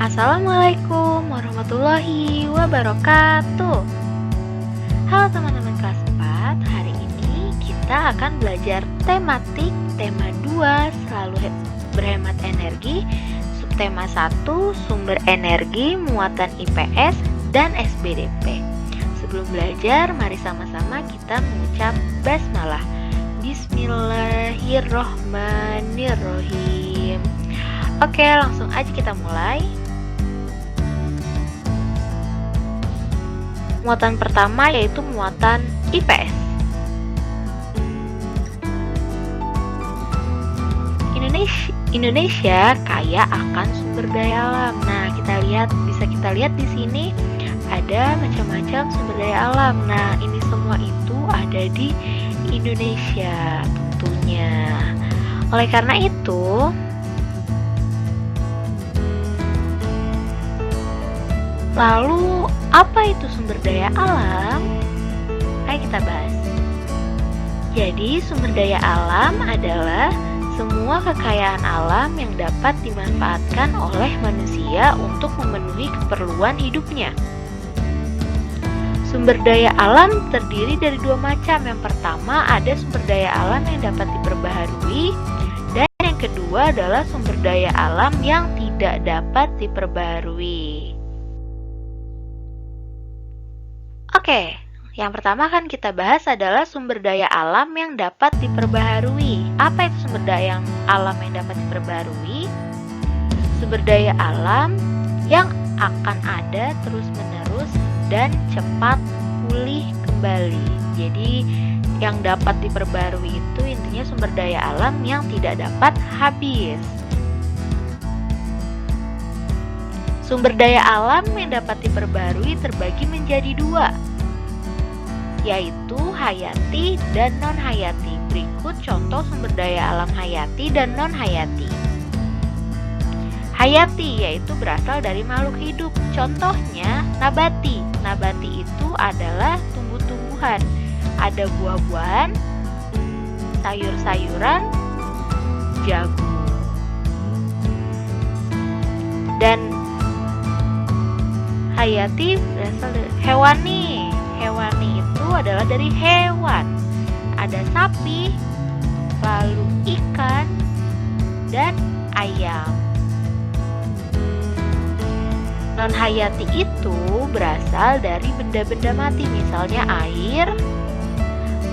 Assalamualaikum warahmatullahi wabarakatuh. Halo teman-teman kelas 4, hari ini kita akan belajar tematik tema 2 selalu berhemat energi, subtema 1 sumber energi muatan IPS dan SBDP. Sebelum belajar, mari sama-sama kita mengucap basmalah. Bismillahirrohmanirrohim. Oke, langsung aja kita mulai. Muatan pertama yaitu muatan IPS. Indonesia kaya akan sumber daya alam. Nah, bisa kita lihat di sini ada macam-macam sumber daya alam. Nah, ini semua itu ada di Indonesia tentunya. Oleh karena itu, lalu apa itu sumber daya alam? Ayo kita bahas. Jadi, sumber daya alam adalah semua kekayaan alam yang dapat dimanfaatkan oleh manusia untuk memenuhi keperluan hidupnya. Sumber daya alam terdiri dari dua macam. Yang pertama ada sumber daya alam yang dapat diperbaharui, dan yang kedua adalah sumber daya alam yang tidak dapat diperbaharui. Oke, yang pertama kan kita bahas adalah sumber daya alam yang dapat diperbaharui. Apa itu sumber daya alam yang dapat diperbaharui? Sumber daya alam yang akan ada terus-menerus dan cepat pulih kembali. Jadi, yang dapat diperbaharui itu intinya sumber daya alam yang tidak dapat habis. Sumber daya alam yang dapat diperbaharui terbagi menjadi dua, yaitu hayati dan non-hayati. Berikut contoh sumber daya alam hayati dan non-hayati. Hayati yaitu berasal dari makhluk hidup. Contohnya nabati. Nabati itu adalah tumbuh-tumbuhan. Ada buah-buahan, sayur-sayuran, jagung. Dan hayati berasal dari hewani. Hewani itu adalah dari hewan. Ada sapi, lalu ikan, dan ayam. Non-hayati itu berasal dari benda-benda mati, misalnya air,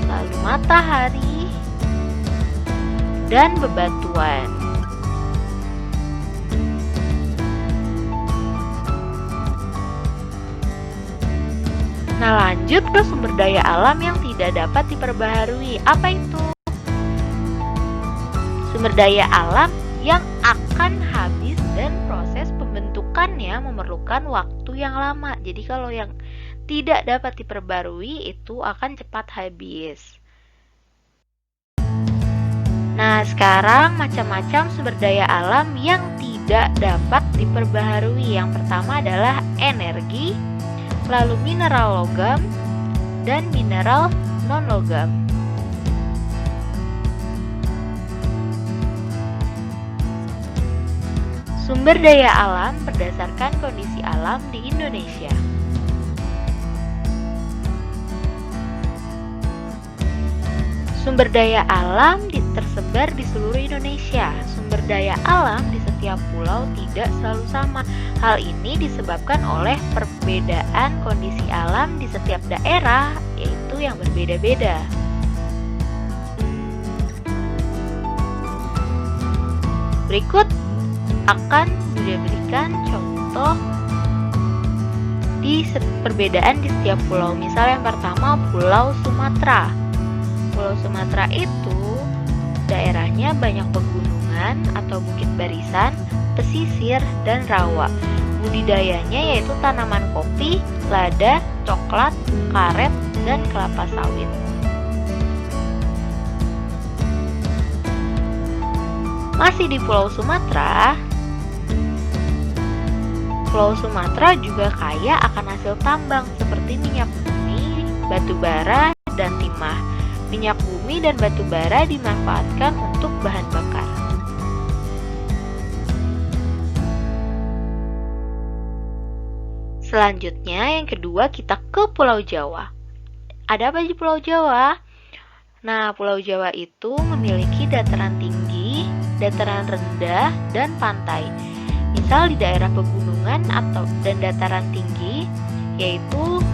lalu matahari, dan bebatuan. Nah, lanjut ke sumber daya alam yang tidak dapat diperbaharui. Apa itu? Sumber daya alam yang akan habis dan proses pembentukannya memerlukan waktu yang lama. Jadi kalau yang tidak dapat diperbarui itu akan cepat habis. Nah, sekarang macam-macam sumber daya alam yang tidak dapat diperbaharui. Yang pertama adalah energi, lalu mineral logam, dan mineral non-logam. Sumber daya alam berdasarkan kondisi alam di Indonesia. Sumber daya alam tersebar di seluruh Indonesia. Sumber daya alam di setiap pulau tidak selalu sama. Hal ini disebabkan oleh perbedaan kondisi alam di setiap daerah, yaitu yang berbeda-beda. Berikut akan diberikan contoh di perbedaan di setiap pulau. Misal yang pertama Pulau Sumatera. Pulau Sumatera itu daerahnya banyak pegunungan atau bukit barisan, pesisir, dan rawa. Budidayanya yaitu tanaman kopi, lada, coklat, karet, dan kelapa sawit. Masih di Pulau Sumatera juga kaya akan hasil tambang seperti minyak bumi, batu bara, dan timah. Minyak bumi dan batu bara dimanfaatkan untuk bahan bakar. Selanjutnya, yang kedua kita ke Pulau Jawa. Ada apa di Pulau Jawa? Nah, Pulau Jawa itu memiliki dataran tinggi, dataran rendah, dan pantai. Misal di daerah pegunungan dan dataran tinggi, yaitu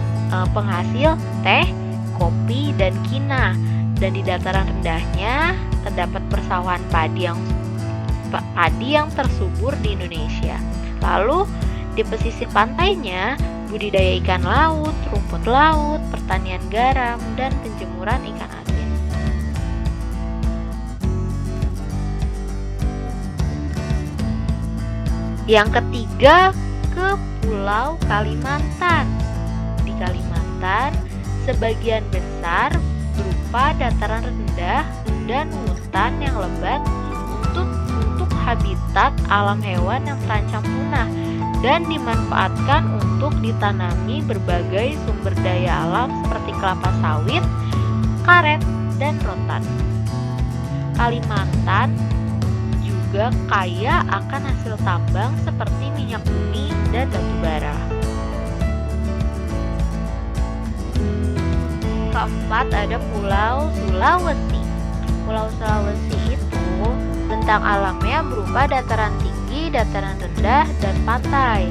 penghasil teh, kopi, dan kina. Dan di dataran rendahnya terdapat persawahan padi yang tersubur di Indonesia. Lalu di pesisir pantainya, budidaya ikan laut, rumput laut, pertanian garam, dan penjemuran ikan asin. Yang ketiga, ke Pulau Kalimantan. Di Kalimantan, sebagian besar berupa dataran rendah dan hutan yang lebat untuk habitat alam hewan yang terancam punah dan dimanfaatkan untuk ditanami berbagai sumber daya alam seperti kelapa sawit, karet, dan rotan. Kalimantan juga kaya akan hasil tambang seperti minyak bumi dan batu bara. Keempat, ada Pulau Sulawesi. Pulau Sulawesi itu bentang alamnya berupa dataran tinggi, dataran rendah, dan pantai.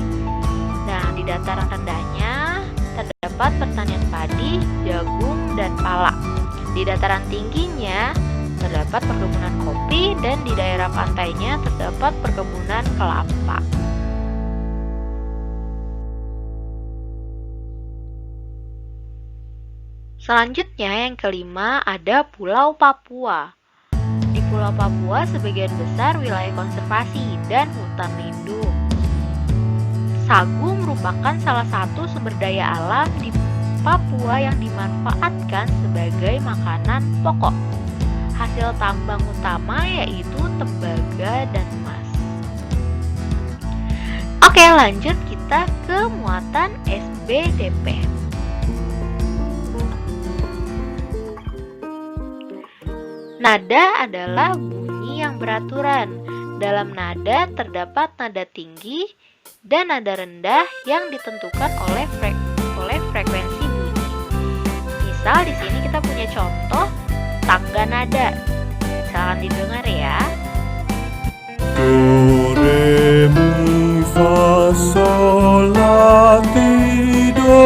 Nah, di dataran rendahnya terdapat pertanian padi, jagung, dan pala. Di dataran tingginya terdapat perkebunan kopi, dan di daerah pantainya terdapat perkebunan kelapa. Selanjutnya, yang kelima, ada Pulau Papua. Di Pulau Papua sebagian besar wilayah konservasi dan hutan lindung. Sagu merupakan salah satu sumber daya alam di Papua yang dimanfaatkan sebagai makanan pokok. Hasil tambang utama yaitu tembaga dan emas. Oke, lanjut kita ke muatan SBDP. Nada adalah bunyi yang beraturan. Dalam nada terdapat nada tinggi dan nada rendah yang ditentukan oleh frekuensi bunyi. Misal di sini kita punya contoh tangga nada. Silakan didengar ya. Do, re, mi, fa, sol, la, ti, do.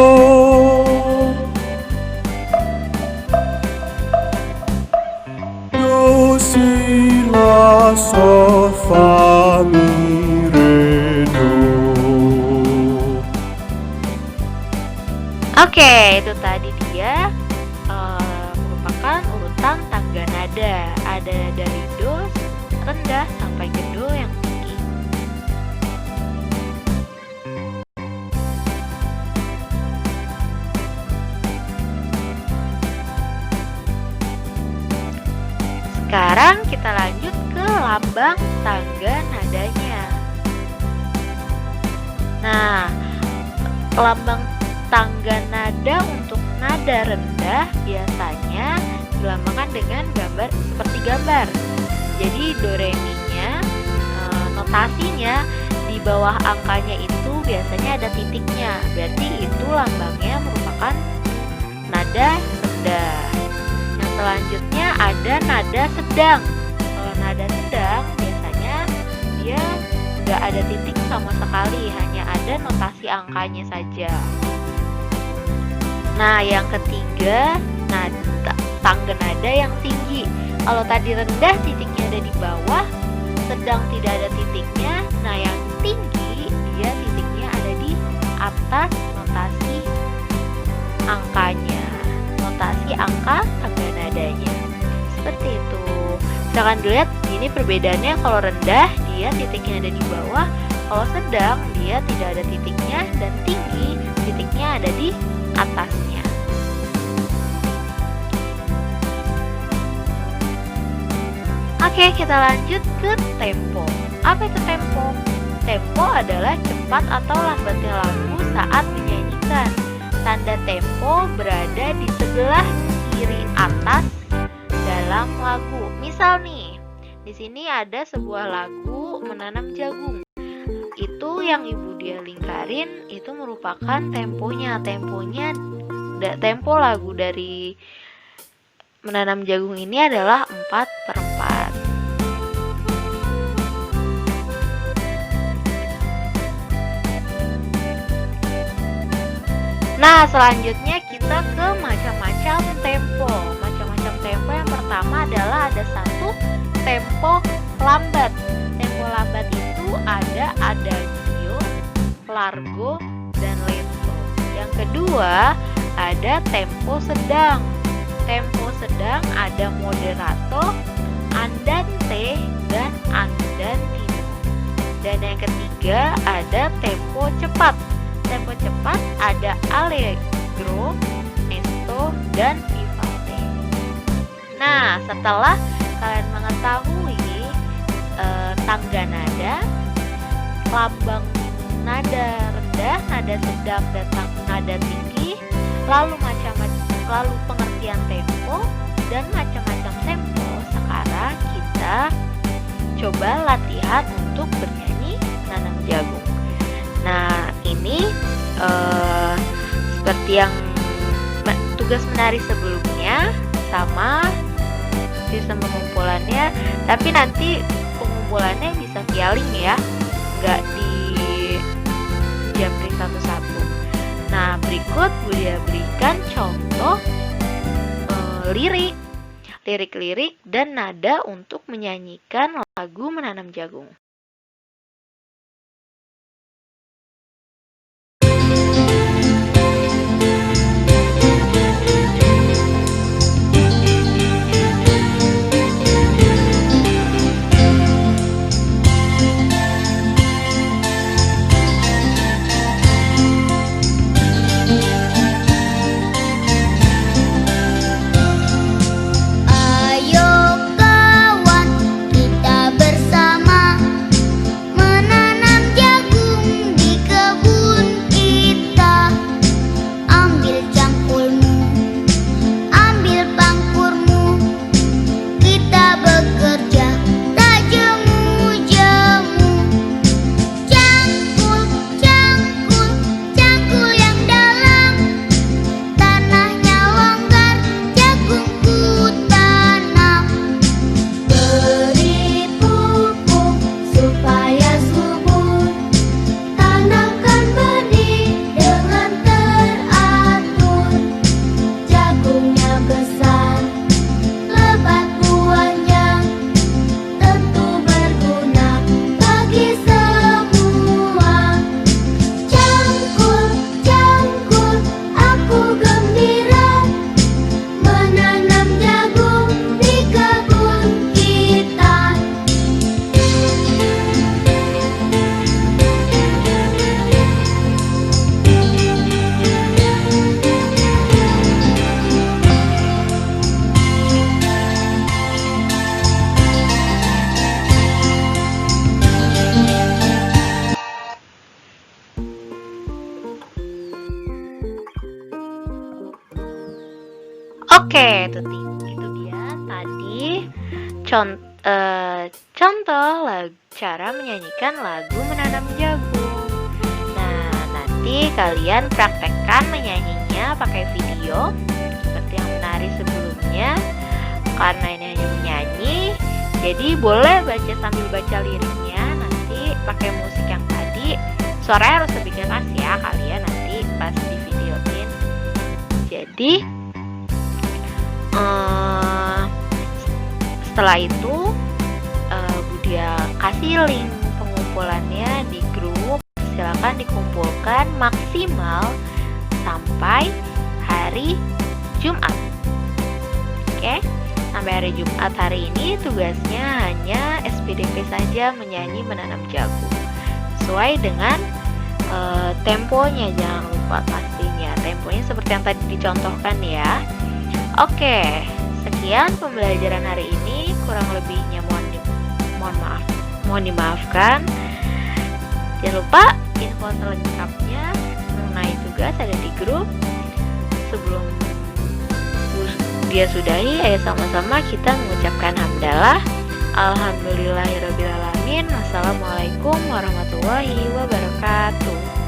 Do, si, la, sol, fa, mi, re, do. Oke, itu tadi dia merupakan urutan tangga nada. Ada dari do rendah sampai ke do yang tinggi. Sekarang kita lanjut ke lambang tangga nadanya. Nah, lambang tangga nada untuk nada rendah biasanya dilambangkan dengan gambar seperti gambar. Jadi do re mi nya notasinya di bawah angkanya itu biasanya ada titiknya. Berarti itu lambangnya merupakan nada rendah. Yang selanjutnya ada nada sedang. Kalau nada sedang biasanya dia nggak ada titik sama sekali, hanya ada notasi angkanya saja. Nah, yang ketiga, tangga nada yang tinggi. Kalau tadi rendah titiknya ada di bawah, sedang tidak ada titiknya. Nah, yang tinggi dia titiknya ada di atas notasi angkanya, notasi angka tangga nadanya. Seperti itu. Silakan dilihat ini perbedaannya. Kalau rendah dia titiknya ada di bawah, kalau sedang dia tidak ada titiknya, dan tinggi titiknya ada di atasnya. Oke, kita lanjut ke tempo. Apa itu tempo? Tempo adalah cepat atau lambatnya lagu saat dinyanyikan. Tanda tempo berada di sebelah kiri atas dalam lagu. Misal nih, di sini ada sebuah lagu menanam jagung. Itu yang Ibu Dia lingkarin itu merupakan temponya. Tempo lagu dari menanam jagung ini adalah 4/4. Nah, selanjutnya kita ke macam-macam tempo. Macam-macam tempo yang pertama adalah ada satu tempo lambat. Tempo lambat itu ada adagio, largo, dan lento. Yang kedua ada tempo sedang. Tempo sedang ada moderato, andante, dan andantino. Dan yang ketiga ada tempo cepat. Tempo cepat ada allegro, esto, dan vivace. Nah, setelah kalian mengetahui tangga nada, lambang nada rendah, nada sedang, dan nada tinggi, lalu pengertian tempo dan macam-macam tempo, sekarang kita coba latihan untuk bernyanyi menanam jagung. Nah, ini seperti yang tugas menari sebelumnya sama sistem pengumpulannya, tapi nanti pengumpulannya bisa via link ya, nggak di japri satu-satu. Nah, berikut Budia berikan contoh lirik dan nada untuk menyanyikan lagu menanam jagung. Oke, itu dia tadi contoh cara menyanyikan lagu menanam jagung. Nah, nanti kalian praktekkan menyanyinya pakai video seperti yang menari sebelumnya. Karena ini hanya menyanyi, jadi boleh sambil baca liriknya. Nanti pakai musik yang tadi, suaranya harus lebih keras ya kalian nanti pas di videoin. Jadi setelah itu Budia kasih link pengumpulannya di grup. Silakan dikumpulkan maksimal sampai hari Jumat. Oke, sampai hari Jumat. Hari ini tugasnya hanya SPDP saja, menyanyi menanam jagung sesuai dengan temponya. Jangan lupa pastinya temponya seperti yang tadi dicontohkan ya. Oke, sekian pembelajaran hari ini. Kurang lebihnya mohon dimaafkan. Jangan lupa info selengkapnya mengenai tugas ada di grup. Sebelum dia sudahi, ayo sama-sama kita mengucapkan hamdalah. Alhamdulillahirrabbilalamin. Wassalamualaikum Wassalamualaikum warahmatullahi wabarakatuh.